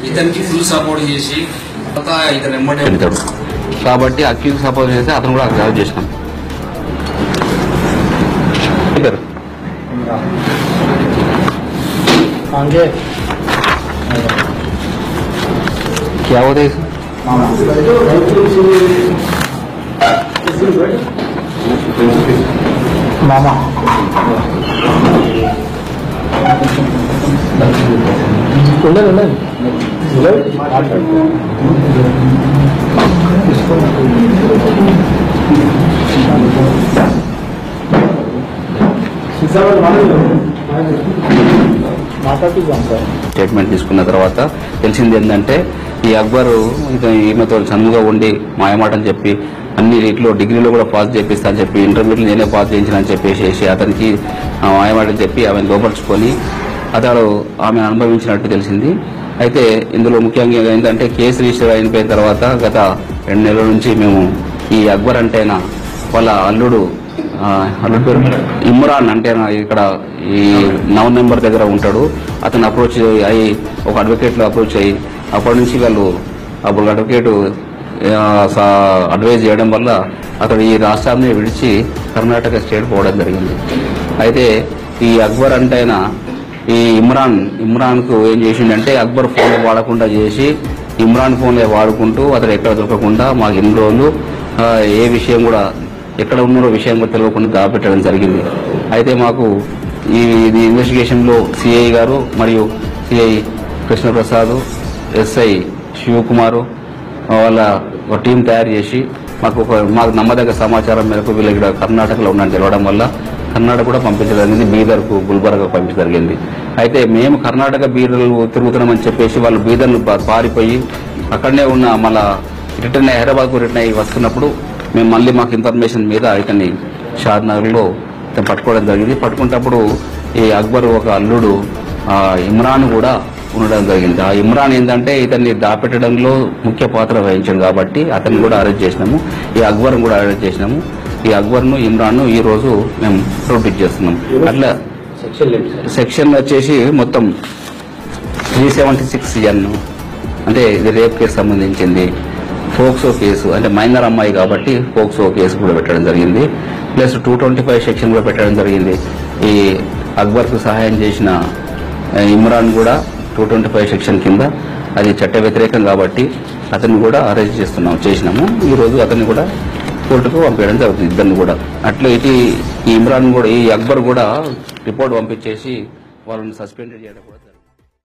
ఇతనికి full support చేసి ఇతను ఎమ్మటే వెళ్తాడు కాబట్టి అక్యూజ్ సపోర్ట్ చేస్తే అతను కూడా అబ్జర్వ్ చేసినాం. क्या होता है मामा స్టేట్మెంట్ తీసుకున్న తర్వాత తెలిసింది ఏంటంటే ఈ అక్బర్ ఈమెతో చనువుగా ఉండి మాయమాటని చెప్పి అన్ని రీతిలో డిగ్రీలో కూడా పాస్ చేపిస్తా అని చెప్పి ఇంటర్మీడియట్ నేనే పాస్ చేయించానని చెప్పేసి అతనికి మాయమాటని చెప్పి ఆమెను లోపరుచుకొని అతడు ఆమెను అనుభవించినట్టు తెలిసింది. అయితే ఇందులో ముఖ్యంగా ఏంటంటే కేసు రిజిస్టర్ అయిపోయిన తర్వాత గత 2 నెలల నుంచి మేము ఈ అక్బర్ అంటేనా వాళ్ళ అల్లుడు పేరు ఇమ్రాన్ అంటే ఇక్కడ ఈ 9 నెంబర్ దగ్గర ఉంటాడు. అతను అప్రోచ్ అయ్యి ఒక అడ్వకేట్లో అప్రోచ్ అయ్యి అప్పటి నుంచి వాళ్ళు అప్పుడు అడ్వకేట్ అడ్వైజ్ చేయడం వల్ల అతడు ఈ రాష్ట్రాన్ని విడిచి కర్ణాటక స్టేట్ పోవడం జరిగింది. అయితే ఈ అక్బర్ అంటేనా ఈ ఇమ్రాన్కు ఏం చేసిండంటే అక్బర్ ఫోన్ వాడకుండా చేసి ఇమ్రాన్ ఫోన్లే వాడుకుంటూ అతడు ఎక్కడ దొరకకుండా మాకు ఇన్ని రోజులు ఏ విషయం కూడా ఎక్కడ ఉన్నారో విషయం కూడా తెలియకుండా దాపెట్టడం జరిగింది. అయితే మాకు ఈ ఇన్వెస్టిగేషన్లో సిఐ గారు మరియు సిఐ కృష్ణప్రసాద్, ఎస్ఐ శివకుమారు వాళ్ళ ఒక టీం తయారు చేసి మాకు నమ్మదగ్గ సమాచారం మేరకు వీళ్ళు ఇక్కడ కర్ణాటకలో ఉన్నారని తెలవడం వల్ల కర్ణాటక కూడా పంపించడం జరిగింది. బీదర్కు గుల్బర్గా పంపించడం జరిగింది. అయితే మేము కర్ణాటక బీదర్లు తిరుగుతున్నామని చెప్పేసి వాళ్ళు బీదర్లు పారిపోయి అక్కడనే ఉన్న మళ్ళా రిటర్న్ హైదరాబాద్కు రిటర్న్ అయ్యి వస్తున్నప్పుడు మేము మళ్ళీ మాకు ఇన్ఫర్మేషన్ మీద ఇతన్ని షాద్నగర్లో ఇతను పట్టుకోవడం జరిగింది. పట్టుకున్నప్పుడు ఈ అక్బర్ ఒక అల్లుడు ఇమ్రాన్ కూడా ఉండడం జరిగింది. ఆ ఇమ్రాన్ ఏంటంటే ఇతన్ని దాపెట్టడంలో ముఖ్య పాత్ర వహించాడు కాబట్టి అతన్ని కూడా అరెస్ట్ చేసినాము. ఈ అక్బర్ను కూడా అరెస్ట్ చేసినాము. ఈ అక్బర్ను ఇమ్రాన్ను ఈ రోజు మేము ప్రొడ్యూస్ చేస్తున్నాం. అట్లా సెక్షన్ వచ్చేసి మొత్తం 376 అంటే ఇది రేప్ కేసు సంబంధించింది. పోక్సో కేసు అంటే మైనర్ అమ్మాయి కాబట్టి పోక్సో కేసు కూడా పెట్టడం జరిగింది. ప్లస్ 225 సెక్షన్ కూడా పెట్టడం జరిగింది. ఈ అక్బర్కు సహాయం చేసిన ఇమ్రాన్ కూడా 225 సెక్షన్ కింద అది చట్ట వ్యతిరేకం కాబట్టి అతన్ని కూడా అరెస్ట్ చేసినాము. ఈ రోజు అతన్ని కూడా కోర్టుకు పంపించడం జరుగుతుంది. ఇద్దరిని కూడా అట్లా ఈ ఇమ్రాన్ కూడా ఈ అక్బర్ కూడా రిపోర్ట్ పంపించేసి వాళ్ళని సస్పెండ్ చేయడం కూడా